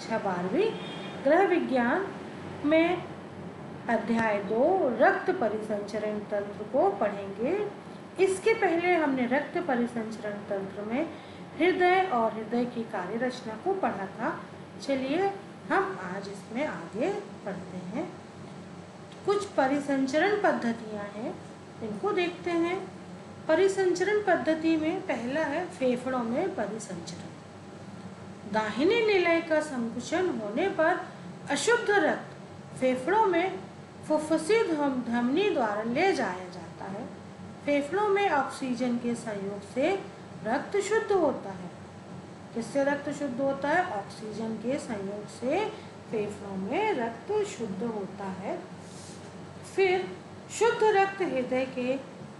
कक्षा 12वीं गृह विज्ञान में अध्याय 2 रक्त परिसंचरण तंत्र को पढ़ेंगे। इसके पहले हमने रक्त परिसंचरण तंत्र में हृदय और हृदय की कार्य रचना को पढ़ा था। चलिए हम आज इसमें आगे पढ़ते हैं। कुछ परिसंचरण पद्धतियां हैं, इनको देखते हैं। परिसंचरण पद्धति में पहला है फेफड़ों में परिसंचरण। दाहिने निलय का संकुचन होने पर अशुद्ध रक्त फेफड़ों में फुफ्फुसी धमनी द्वारा ले जाया जाता है। फेफड़ों में ऑक्सीजन के सहयोग से रक्त शुद्ध होता है। किससे रक्त शुद्ध होता है? ऑक्सीजन के सहयोग से फेफड़ों में रक्त शुद्ध होता है। फिर शुद्ध रक्त हृदय के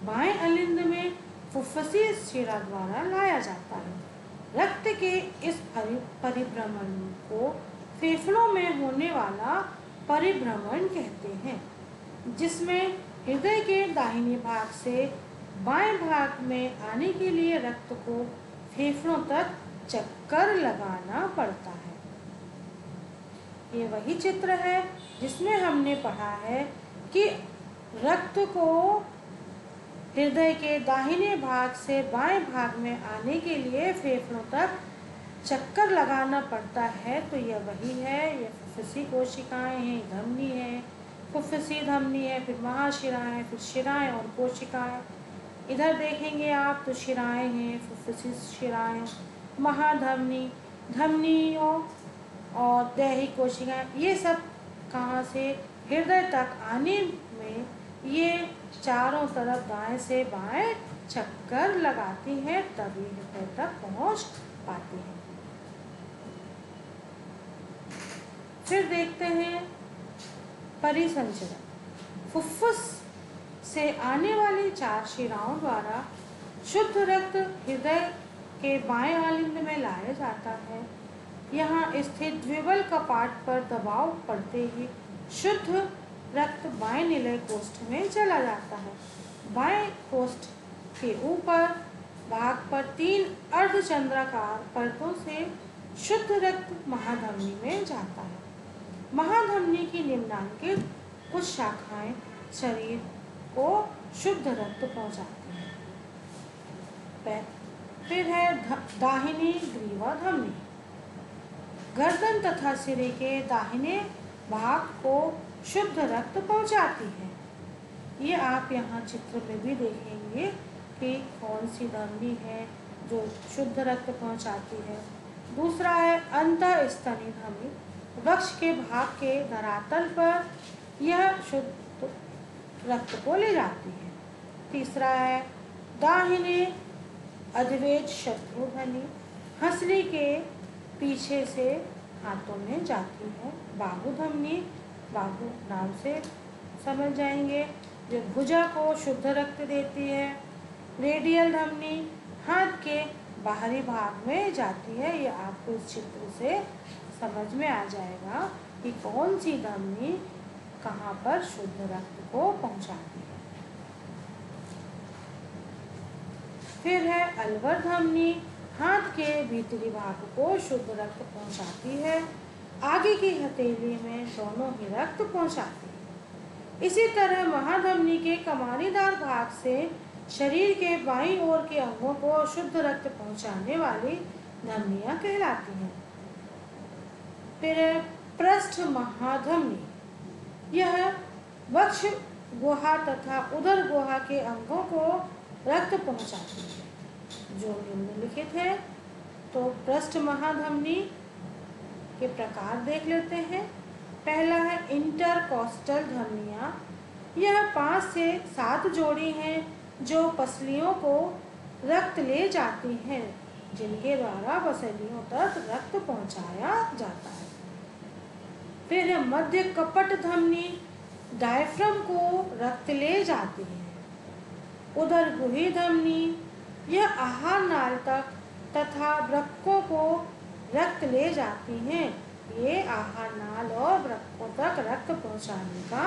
बाएं अलिंद में फुफ्फुसी शिरा द्वारा लाया जाता है। रक्त के इस परिभ्रमण को फेफड़ों में होने वाला परिभ्रमण कहते हैं, जिसमें हृदय के दाहिने भाग से बाएं भाग में आने के लिए रक्त को फेफड़ों तक चक्कर लगाना पड़ता है। ये वही चित्र है जिसमें हमने पढ़ा है कि रक्त को हृदय के दाहिने भाग से बाएं भाग में आने के लिए फेफड़ों तक चक्कर लगाना पड़ता है। तो यह वही है, यह फुफ्फुसी कोशिकाएं हैं, धमनी है, फुफ्फुसी धमनी है, फिर महाशिराएं, फिर शिराएं और कोशिकाएं। इधर देखेंगे आप तो शिराएं हैं, फुफ्फुसी शिराएं, महाधमनी, धमनियों और दैहिक कोशिकाएं, ये सब कहाँ से हृदय तक आने में ये चारों तरफ दाएं से बाएं चक्कर लगाती हैं, तभी हृदय तक पहुंच पाती हैं। फिर देखते हैं परिसंचरण। फुफ्फुस से आने वाली 4 शिराओं द्वारा शुद्ध रक्त हृदय के बाएं आलिंद में लाया जाता है। यहाँ स्थित द्विबल कपाट पर दबाव पड़ते ही शुद्ध रक्त बाएं निलय कोष्ठ में चला जाता है। बाएं कोष्ठ के ऊपर भाग पर 3 अर्धचंद्राकार परतों से शुद्ध रक्त महाधमनी में जाता है। महाधमनी की निम्नांकित कुछ शाखाएं शरीर को शुद्ध रक्त पहुंचाती हैं। फिर है दाहिनी ग्रीवा धमनी। गर्दन तथा सिरे के दाहिने भाग को शुद्ध रक्त पहुंचाती है। ये आप यहाँ चित्र में भी देखेंगे कि कौन सी धमनी है जो शुद्ध रक्त पहुंचाती है। दूसरा है अंतःस्तनी धमनी। वक्ष के भाग के धरातल पर यह शुद्ध रक्त को ले जाती है। तीसरा है दाहिने अधिवेज शत्रुधनी। हंसली के पीछे से हाथों में जाती है। बाहु धमनी, बाहु नाम से समझ जाएंगे, जो भुजा को शुद्ध रक्त देती है। रेडियल धमनी हाथ के बाहरी भाग में जाती है। ये आपको इस चित्र से समझ में आ जाएगा कि कौन सी धमनी कहाँ पर शुद्ध रक्त को पहुँचाती है। फिर है अलवर धमनी। हाथ के भीतरी भाग को शुद्ध रक्त पहुँचाती है। आगे की हथेली में दोनों ही रक्त पहुँचाती है। इसी तरह महाधमनी के कमानीदार भाग से शरीर के बाईं ओर के अंगों को शुद्ध रक्त पहुँचाने वाली धमनियाँ कहलाती हैं। फिर पृष्ठ महाधमनी। यह वक्ष गुहा तथा उदर गुहा के अंगों को रक्त पहुँचाती है, जो निम्नलिखित है। तो पृष्ठ महाधमनी के प्रकार देख लेते हैं। पहला है इंटरकॉस्टल धमनियाँ। यह 5 से 7 जोड़ी हैं जो पसलियों को रक्त ले जाती हैं, जिनके द्वारा पसलियों तक रक्त पहुंचाया जाता है। फिर है मध्य कपट धमनी। डायफ्राम को रक्त ले जाती है। उदर गुही धमनी। यह आहार नाल तक तथा वृक्कों को रक्त ले जाती हैं। ये आहार नाल और वृक्कों तक रक्त पहुंचाने का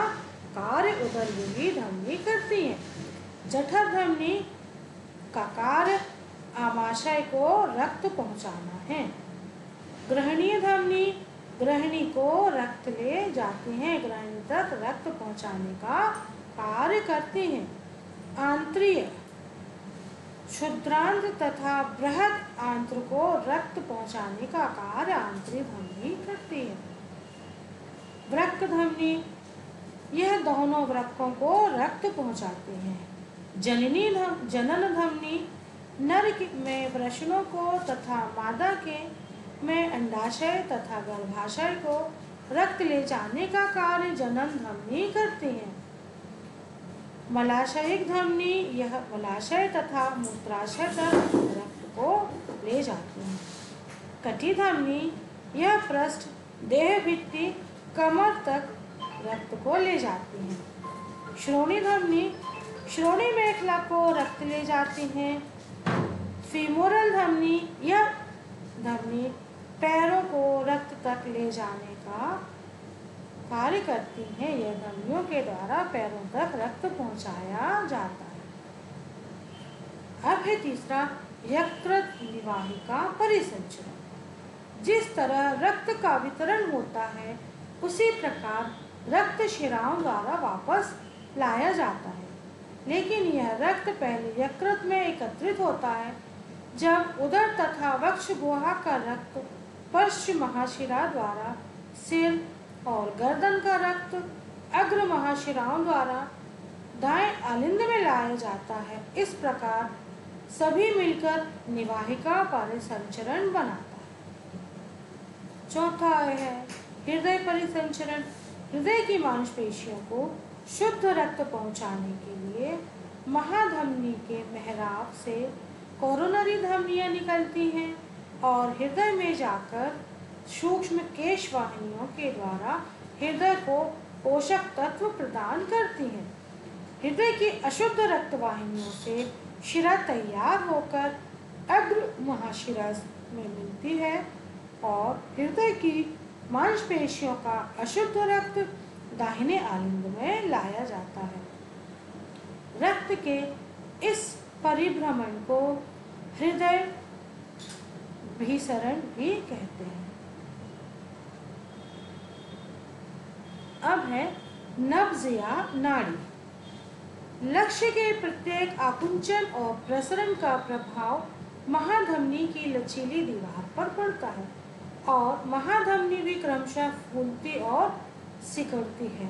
कार्य उदरगुही धमनी करती हैं। जठर धमनी का कार्य आमाशय को रक्त पहुंचाना है। ग्रहणीय धमनी ग्रहिणी को रक्त ले जाती हैं, ग्रहिणी तक रक्त पहुंचाने का कार्य करती हैं। आंत्रीय क्षुद्रांत तथा बृहद आंत्र को रक्त पहुंचाने का कार्य आंतरी धमनी करती है। वृक्क धमनी, यह दोनों वृक्कों को रक्त पहुंचाते हैं। जनन धमनी नर में वृषणों को तथा मादा के में अंडाशय तथा गर्भाशय को रक्त ले जाने का कार्य जनन धमनी करती है। मलाशयिक धमनी, यह मलाशय तथा मूत्राशय तक रक्त को ले जाती है। कटी धमनी, यह पृष्ठ देह भित्ति कमर तक रक्त को ले जाती है। श्रोणी धमनी, श्रोणी मेखला को रक्त ले जाती हैं। फीमोरल धमनी, यह धमनी पैरों को रक्त तक ले जाने का कार्य करती हैं। यह धमनियों के द्वारा पैरों तक रक्त पहुंचाया जाता है। अब है तीसरा यकृत निवाहिका परिसंचरण। जिस तरह रक्त का वितरण होता है उसी प्रकार रक्त शिराओं द्वारा वापस लाया जाता है, लेकिन यह रक्त पहले यकृत में एकत्रित होता है। जब उदर तथा वक्ष गुहा का रक्त पश्च महाशिरा द्वारा सिर और गर्दन का रक्त अग्र महाशिराओं द्वारा दाएं आलिंद में लाया जाता है, इस प्रकार सभी मिलकर निवाहिका परिसंचरण बनाता है। चौथा है हृदय परिसंचरण। हृदय की मांसपेशियों को शुद्ध रक्त पहुंचाने के लिए महाधमनी के मेहराब से कोरोनरी धमनियां निकलती हैं और हृदय में जाकर सूक्ष्म केश वाहिनियों के द्वारा हृदय को पोषक तत्व प्रदान करती हैं। हृदय की अशुद्ध रक्त वाहिनियों से शिरा तैयार होकर अग्र महाशिरा में मिलती है और हृदय की मांसपेशियों का अशुद्ध रक्त दाहिने आलिंद में लाया जाता है। रक्त के इस परिभ्रमण को हृदय भिसरण भी कहते हैं। अब है नब्ज या नाड़ी। लक्ष्य के प्रत्येक आकुंचन और प्रसरण का प्रभाव महाधमनी की लचीली दीवार पर पड़ता है और महाधमनी भी क्रमशः फूलती और सिकुड़ती है।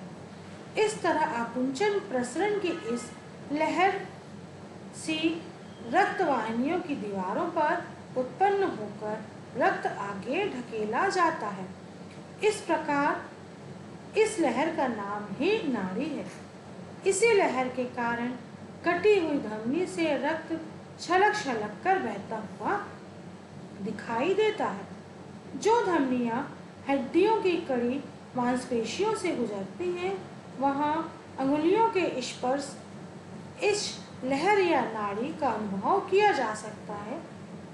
इस तरह आकुंचन प्रसरण की इस लहर सी रक्त वाहिनियों की दीवारों पर उत्पन्न होकर रक्त आगे ढकेला जाता है। इस प्रकार इस लहर का नाम ही नाड़ी है। इसी लहर के कारण कटी हुई धमनी से रक्त छलक छलक कर बहता हुआ दिखाई देता है। जो धमनियां हड्डियों की कड़ी मांसपेशियों से गुजरती हैं, वहां अंगुलियों के स्पर्श इस लहर या नाड़ी का अनुभव किया जा सकता है।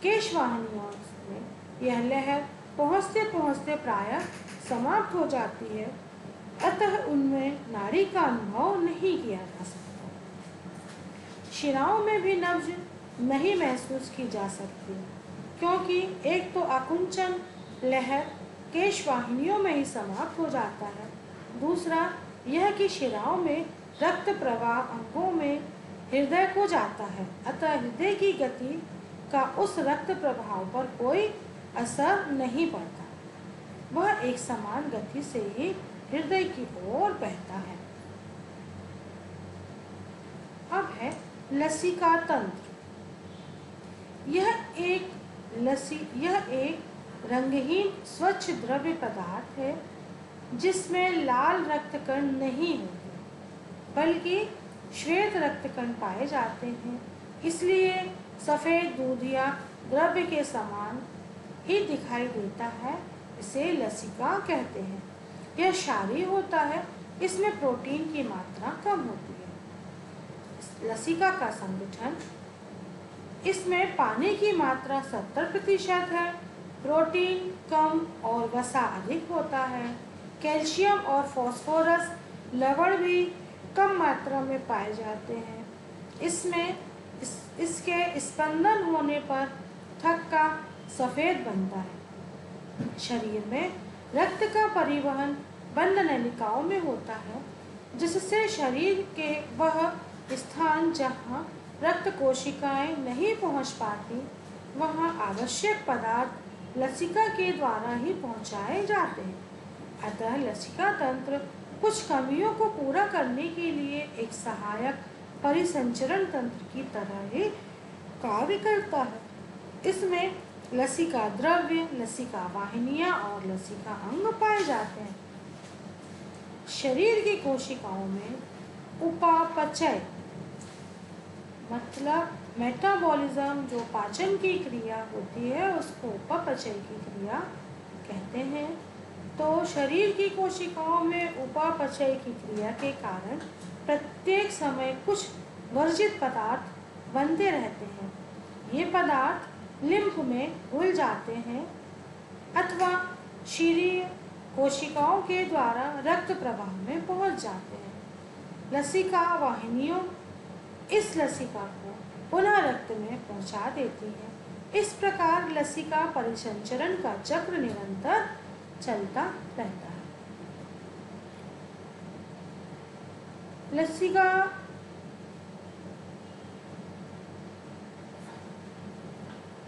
केशवाहिनियों में यह लहर पहुँचते पहुँचते प्रायः समाप्त हो जाती है, अतः उनमें नाड़ी का अनुभव नहीं किया जा सकता। शिराओं में भी नब्ज नहीं महसूस की जा सकती, क्योंकि एक तो आकुंचन लहर केशवाहिनियों में ही समाप्त हो जाता है, दूसरा यह कि शिराओं में रक्त प्रवाह अंगों में हृदय को जाता है, अतः हृदय की गति का उस रक्त प्रभाव पर कोई असर नहीं पड़ता। वह एक समान गति से ही हृदय की ओर बहता है। अब है लसिका तंत्र। यह एक रंगहीन स्वच्छ द्रव्य पदार्थ है जिसमें लाल रक्तकण नहीं होते, बल्कि श्वेत रक्तकण पाए जाते हैं। इसलिए सफ़ेद दूधिया द्रव्य के समान ही दिखाई देता है। इसे लसिका कहते हैं। यह क्षारीय होता है, इसमें प्रोटीन की मात्रा कम होती है। लसिका का संगठन, इसमें पानी की मात्रा 70% है, प्रोटीन कम और वसा अधिक होता है। कैल्शियम और फास्फोरस लवण भी कम मात्रा में पाए जाते हैं। इसके स्पंदन होने पर थक्का सफ़ेद बनता है। शरीर में रक्त का परिवहन बंद नलिकाओं में होता है, जिससे शरीर के वह स्थान जहाँ रक्त कोशिकाएं नहीं पहुँच पाती, वहाँ आवश्यक पदार्थ लसिका के द्वारा ही पहुँचाए जाते हैं। अतः लसिका तंत्र कुछ कमियों को पूरा करने के लिए एक सहायक परिसंचरण तंत्र की तरह ही कार्य करता है। इसमें लसिका द्रव्य, लसिका वाहिनियां और लसिका अंग पाए जाते हैं। शरीर की कोशिकाओं में उपापचय मतलब मेटाबॉलिज्म, जो पाचन की क्रिया होती है, उसको उपापचय की क्रिया कहते हैं। तो शरीर की कोशिकाओं में उपापचय की क्रिया के कारण प्रत्येक समय कुछ वर्जित पदार्थ बनते रहते हैं। ये पदार्थ लिम्फ में घुल जाते हैं अथवा शरीर कोशिकाओं के द्वारा रक्त प्रवाह में पहुंच जाते हैं। लसिका वाहिनियों इस लसिका को पुनः रक्त में पहुंचा देती हैं। इस प्रकार लसिका परिसंचरण का चक्र निरंतर चलता रहता है।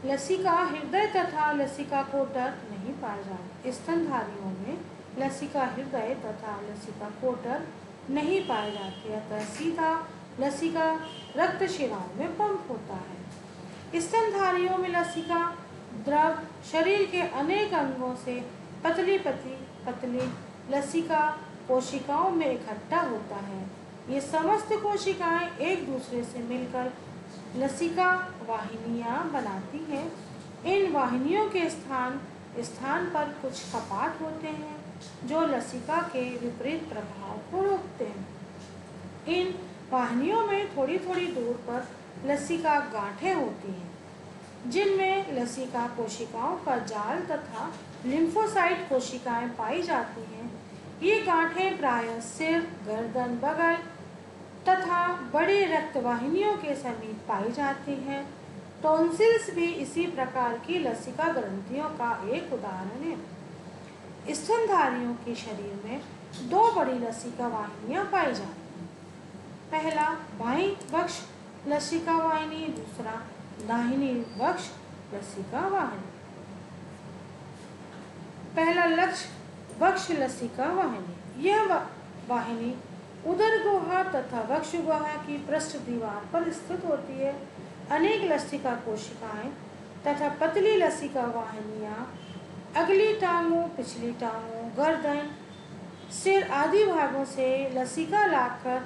लसिका हृदय तथा लसिका कोटर नहीं पाए जाते। स्तनधारियों में लसिका हृदय तथा लसिका कोटर नहीं पाए जाते, अतः सीधा लसिका रक्त शिराओं में पंप होता है। स्तनधारियों में लसिका द्रव शरीर के अनेक अंगों से पतली लसिका कोशिकाओं में इकट्ठा होता है। ये समस्त कोशिकाएं एक दूसरे से मिलकर लसिका वाहिनियां बनाती हैं। इन वाहिनियों के स्थान पर कुछ कपाट होते हैं, जो लसिका के विपरीत प्रभाव को रोकते हैं। इन वाहिनियों में थोड़ी थोड़ी दूर पर लसिका गांठें होती हैं, जिनमें लसिका कोशिकाओं का जाल तथा लिम्फोसाइट कोशिकाएं पाई जाती हैं। ये गांठें प्रायः सिर, गर्दन, बगल तथा बड़ी रक्तवाहिनियों के समीप पाई जाती हैं। टॉन्सिल्स भी इसी प्रकार की लसिका ग्रंथियों का एक उदाहरण है। स्तनधारियों के शरीर में दो बड़ी लसिका वाहिनियां पाई जाती हैं। पहला बाईं वक्ष लसिका वाहिनी, दूसरा दाहिनी वक्ष लसिका वाहिनी। पहला लक्ष्य वक्ष लसिका वाहिनी। यह वाहिनी उदर गुहा तथा वक्ष गुहा की पृष्ठ दीवार पर स्थित होती है। अनेक लसिका कोशिकाएं तथा पतली लसिका वाहिनियां अगली टांगों, पिछली टांगों, गर्दन, सिर आदि भागों से लसिका लाकर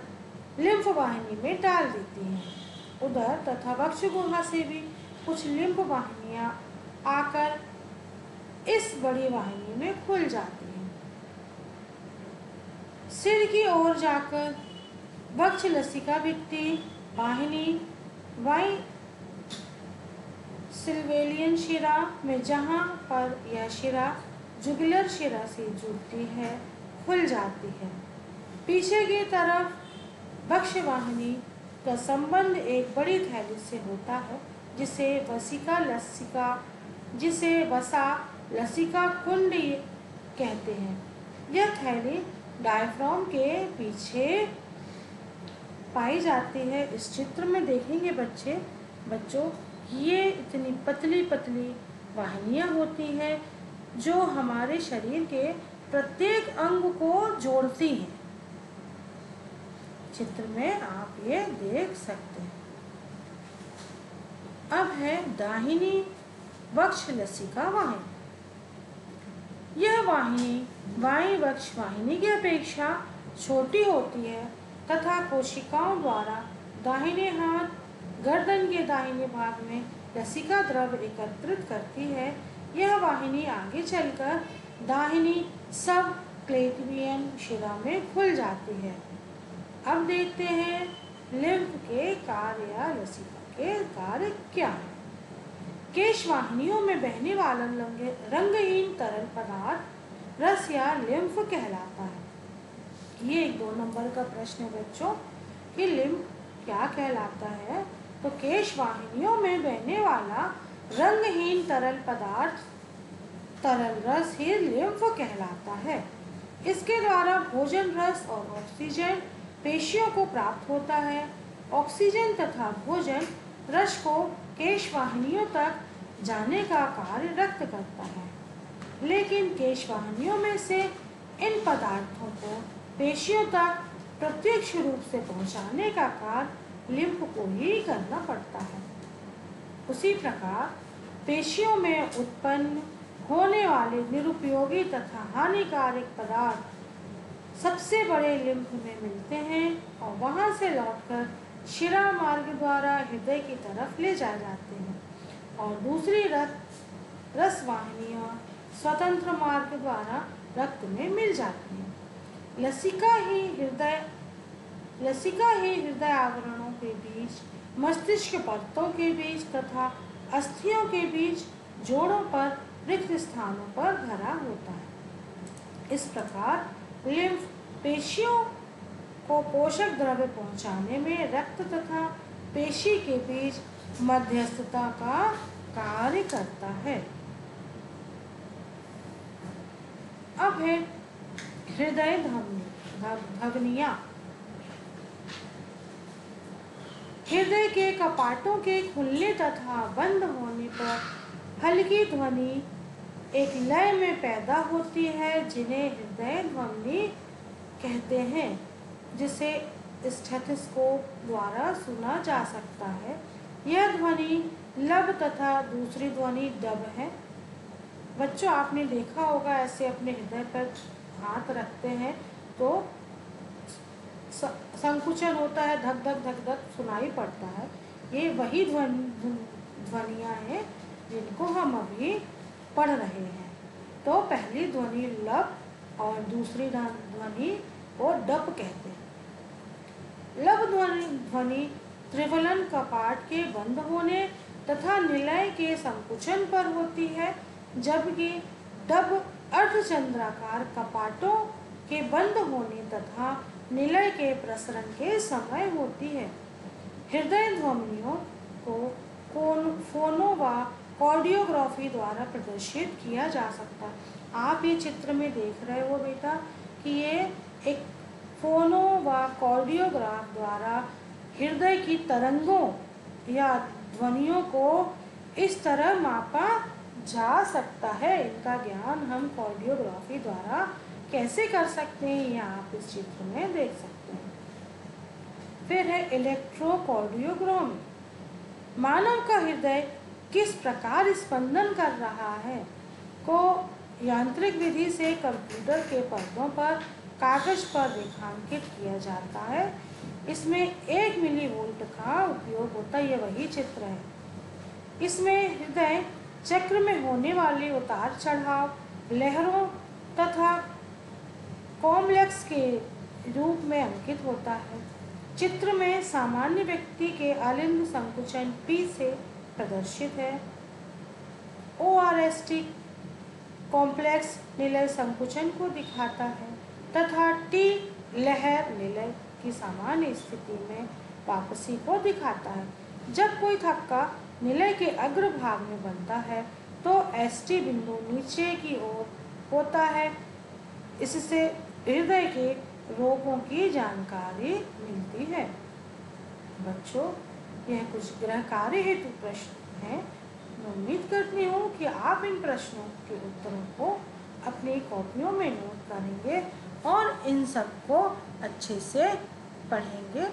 लिम्फ वाहिनी में डाल देती हैं। उदर तथा वक्ष गुहा से भी कुछ लिम्फ वाहिनियां आकर इस बड़ी वाहिनी में खुल जाती हैं। सिर की ओर जाकर वक्ष लसिका भित्ति वाहिनी वाई सिल्वेलियन शिरा में, जहाँ पर यह शिरा जुगुलर शिरा से जुड़ती है, खुल जाती है। पीछे की तरफ वक्ष वाहिनी का संबंध एक बड़ी थैली से होता है, जिसे वसा लसिका कुंड कहते हैं। यह थैली डायफ्राम के पीछे पाई जाती है। इस चित्र में देखेंगे बच्चों ये इतनी पतली वाहिनियां होती हैं, जो हमारे शरीर के प्रत्येक अंग को जोड़ती हैं। चित्र में आप ये देख सकते हैं। अब है दाहिनी वक्ष लसिका वाहिनी। यह वाहिनी बाईं वक्ष वाहिनी की अपेक्षा छोटी होती है तथा कोशिकाओं द्वारा दाहिने हाथ गर्दन के दाहिने भाग में लसिका द्रव एकत्रित करती है। यह वाहिनी आगे चलकर दाहिनी सब क्लेवियन शिरा में खुल जाती है। अब देखते हैं लिम्फ के कार्य या लसिका के कार्य क्या है। केश वाहिनियों में बहने वाला रंगहीन तरल पदार्थ रस या लिम्फ कहलाता है। ये 2 नंबर का प्रश्न है बच्चों कि लिम्फ क्या कहलाता है। तो केश वाहिनियों में बहने वाला रंगहीन तरल पदार्थ तरल रस ही लिम्फ कहलाता है। इसके द्वारा भोजन रस और ऑक्सीजन पेशियों को प्राप्त होता है। ऑक्सीजन तथा भोजन रस को केशवाहिनियों तक जाने का कार्य रक्त करता है, लेकिन केशवाहिनियों में से इन पदार्थों को पेशियों तक प्रत्यक्ष रूप से पहुंचाने का कार्य लिम्फ को ही करना पड़ता है। उसी प्रकार पेशियों में उत्पन्न होने वाले निरुपयोगी तथा हानिकारक पदार्थ सबसे बड़े लिम्फ में मिलते हैं और वहां से लौटकर शिरा मार्ग द्वारा हृदय की तरफ ले जाए जाते हैं और दूसरी रसवाहिनियां स्वतंत्र मार्ग द्वारा रक्त में मिल जाती हैं। लसिका ही हृदय आवरणों के बीच, मस्तिष्क परतों के बीच तथा अस्थियों के बीच जोड़ों पर रिक्त स्थानों पर भरा होता है। इस प्रकार लिम्फ पेशियों को पोषक द्रव्य पहुंचाने में रक्त तथा पेशी के बीच मध्यस्थता का कार्य करता है। अब है हृदय धमनियां। हृदय के कपाटों के खुलने तथा बंद होने पर हल्की ध्वनि एक लय में पैदा होती है, जिन्हें हृदय ध्वनि कहते हैं, जिसे स्टेथोस्कोप द्वारा सुना जा सकता है। यह ध्वनि लब तथा दूसरी ध्वनि डब है। बच्चों, आपने देखा होगा ऐसे अपने हृदय पर हाथ रखते हैं तो संकुचन होता है, धक धक धक धक सुनाई पड़ता है। ये वही ध्वनियाँ हैं जिनको हम अभी पढ़ रहे हैं। तो पहली ध्वनि लब और दूसरी ध्वनि को डब कहते हैं। लब ध्वनि त्रिवलन कपाट के बंद होने तथा निलय के संकुचन पर होती है, जबकि डब अर्धचंद्राकार कपाटों के बंद होने तथा निलय के प्रसरण के समय होती है। हृदय ध्वनियों को फोनो व कार्डियोग्राफी द्वारा प्रदर्शित किया जा सकता है। आप ये चित्र में देख रहे हो बेटा कि ये एक फोनो व कार्डियोग्राफ द्वारा हृदय की तरंगों या ध्वनियों को इस तरह मापा जा सकता है। इनका ज्ञान हम कार्डियोग्राफी द्वारा कैसे कर सकते हैं, यह आप इस चित्र में देख सकते हैं। फिर है इलेक्ट्रोकार्डियोग्रामी। मानव का हृदय किस प्रकार स्पंदन कर रहा है को यांत्रिक विधि से कंप्यूटर के पर्दों पर कागज पर रेखांकित किया जाता है। इसमें 1 मिलीवोल्ट का उपयोग होता है। यह वही चित्र है। इसमें हृदय चक्र में होने वाले उतार चढ़ाव, लहरों तथा कॉम्प्लेक्स के रूप में अंकित होता है। चित्र में सामान्य व्यक्ति के अलिंद संकुचन P से प्रदर्शित है। ORST कॉम्प्लेक्स निलय संकुचन को दिखाता है तथा T लहर निलय की सामान्य स्थिति में वापसी को दिखाता है। जब कोई थक्का निलय के अग्र भाग में बनता है तो ST बिंदु नीचे की ओर होता है। इससे हृदय के रोगों की जानकारी मिलती है। बच्चों, यह कुछ गृह कार्य हेतु प्रश्न हैं। मैं उम्मीद करती हूँ कि आप इन प्रश्नों के उत्तरों को अपनी कॉपियों में नोट करेंगे और इन सब को अच्छे से पढ़ेंगे।